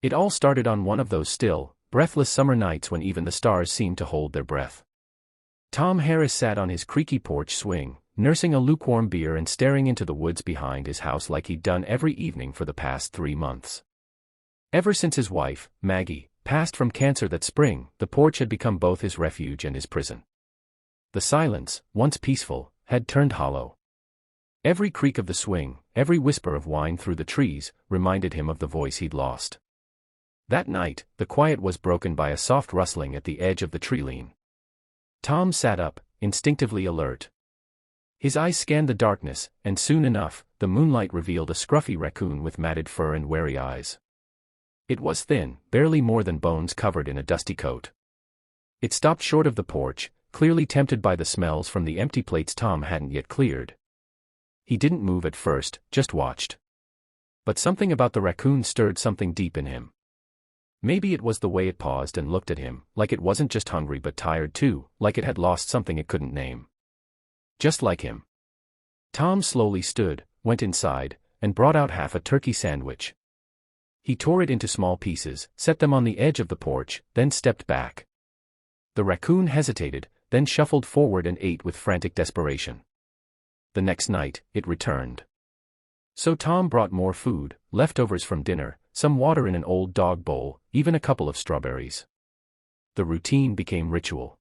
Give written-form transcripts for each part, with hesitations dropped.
It all started on one of those still, breathless summer nights when even the stars seemed to hold their breath. Tom Harris sat on his creaky porch swing, nursing a lukewarm beer and staring into the woods behind his house like he'd done every evening for the past 3 months. Ever since his wife, Maggie, passed from cancer that spring, the porch had become both his refuge and his prison. The silence, once peaceful, had turned hollow. Every creak of the swing, every whisper of whine through the trees, reminded him of the voice he'd lost. That night, the quiet was broken by a soft rustling at the edge of the tree-line. Tom sat up, instinctively alert. His eyes scanned the darkness, and soon enough, the moonlight revealed a scruffy raccoon with matted fur and wary eyes. It was thin, barely more than bones covered in a dusty coat. It stopped short of the porch, clearly tempted by the smells from the empty plates Tom hadn't yet cleared. He didn't move at first, just watched. But something about the raccoon stirred something deep in him. Maybe it was the way it paused and looked at him, like it wasn't just hungry but tired too, like it had lost something it couldn't name. Just like him. Tom slowly stood, went inside, and brought out half a turkey sandwich. He tore it into small pieces, set them on the edge of the porch, then stepped back. The raccoon hesitated, then shuffled forward and ate with frantic desperation. The next night, it returned. So Tom brought more food, leftovers from dinner, some water in an old dog bowl, even a couple of strawberries. The routine became ritual.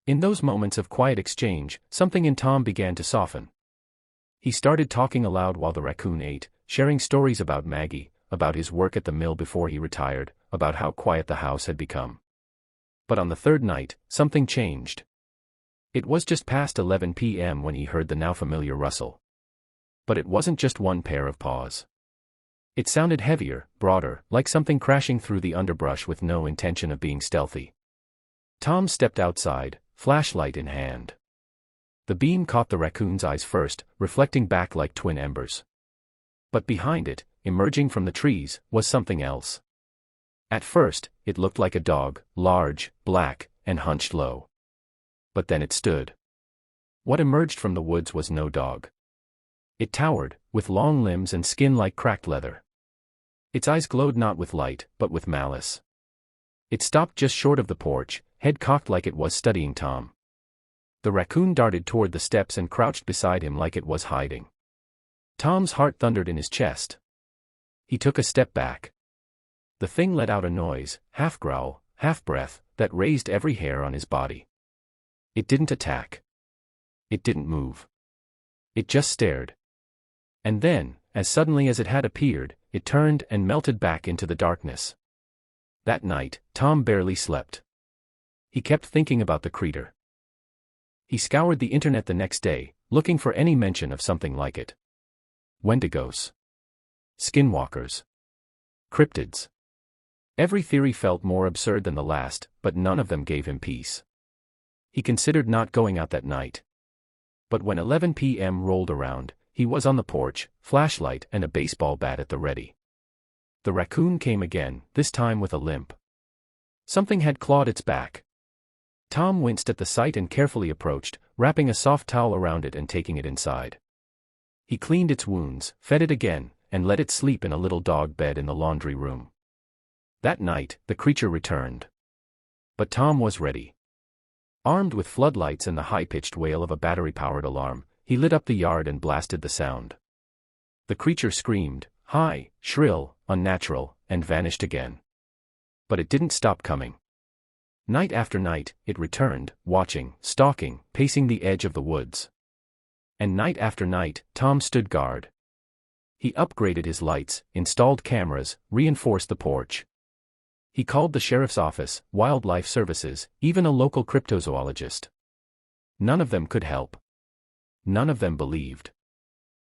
In those moments of quiet exchange, something in Tom began to soften. He started talking aloud while the raccoon ate, sharing stories about Maggie, about his work at the mill before he retired, about how quiet the house had become. But on the third night, something changed. It was just past 11 p.m. when he heard the now familiar rustle. But it wasn't just one pair of paws. It sounded heavier, broader, like something crashing through the underbrush with no intention of being stealthy. Tom stepped outside, flashlight in hand. The beam caught the raccoon's eyes first, reflecting back like twin embers. But behind it, emerging from the trees, was something else. At first, it looked like a dog, large, black, and hunched low. But then it stood. What emerged from the woods was no dog. It towered, with long limbs and skin like cracked leather. Its eyes glowed not with light, but with malice. It stopped just short of the porch, head cocked like it was studying Tom. The raccoon darted toward the steps and crouched beside him like it was hiding. Tom's heart thundered in his chest. He took a step back. The thing let out a noise, half growl, half breath, that raised every hair on his body. It didn't attack. It didn't move. It just stared. And then, as suddenly as it had appeared, it turned and melted back into the darkness. That night, Tom barely slept. He kept thinking about the creature. He scoured the internet the next day, looking for any mention of something like it. Wendigos. Skinwalkers. Cryptids. Every theory felt more absurd than the last, but none of them gave him peace. He considered not going out that night. But when 11 p.m. rolled around, he was on the porch, flashlight and a baseball bat at the ready. The raccoon came again, this time with a limp. Something had clawed its back. Tom winced at the sight and carefully approached, wrapping a soft towel around it and taking it inside. He cleaned its wounds, fed it again, and let it sleep in a little dog bed in the laundry room. That night, the creature returned. But Tom was ready. Armed with floodlights and the high-pitched wail of a battery-powered alarm, he lit up the yard and blasted the sound. The creature screamed, high, shrill, unnatural, and vanished again. But it didn't stop coming. Night after night, it returned, watching, stalking, pacing the edge of the woods. And night after night, Tom stood guard. He upgraded his lights, installed cameras, reinforced the porch. He called the sheriff's office, wildlife services, even a local cryptozoologist. None of them could help. None of them believed.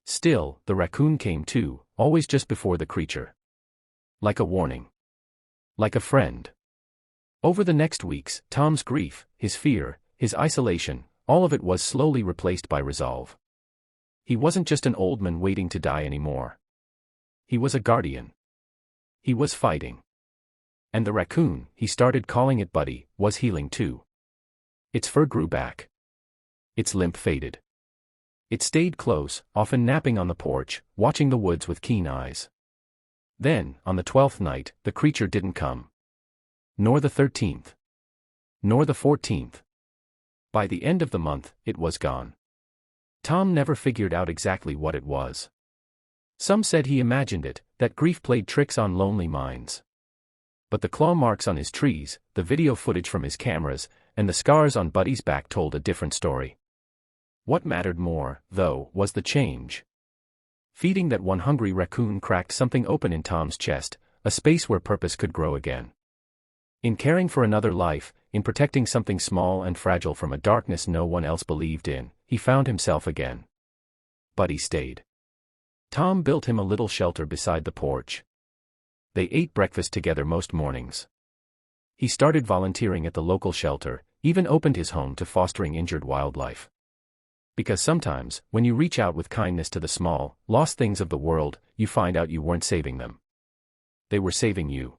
Still, the raccoon came too, always just before the creature. Like a warning. Like a friend. Over the next weeks, Tom's grief, his fear, his isolation, all of it was slowly replaced by resolve. He wasn't just an old man waiting to die anymore. He was a guardian. He was fighting. And the raccoon, he started calling it Buddy, was healing too. Its fur grew back. Its limp faded. It stayed close, often napping on the porch, watching the woods with keen eyes. Then, on the 12th night, the creature didn't come. Nor the 13th. Nor the 14th. By the end of the month, it was gone. Tom never figured out exactly what it was. Some said he imagined it, that grief played tricks on lonely minds. But the claw marks on his trees, the video footage from his cameras, and the scars on Buddy's back told a different story. What mattered more, though, was the change. Feeding that one hungry raccoon cracked something open in Tom's chest, a space where purpose could grow again. In caring for another life, in protecting something small and fragile from a darkness no one else believed in, he found himself again. Buddy stayed. Tom built him a little shelter beside the porch. They ate breakfast together most mornings. He started volunteering at the local shelter, even opened his home to fostering injured wildlife. Because sometimes, when you reach out with kindness to the small, lost things of the world, you find out you weren't saving them. They were saving you.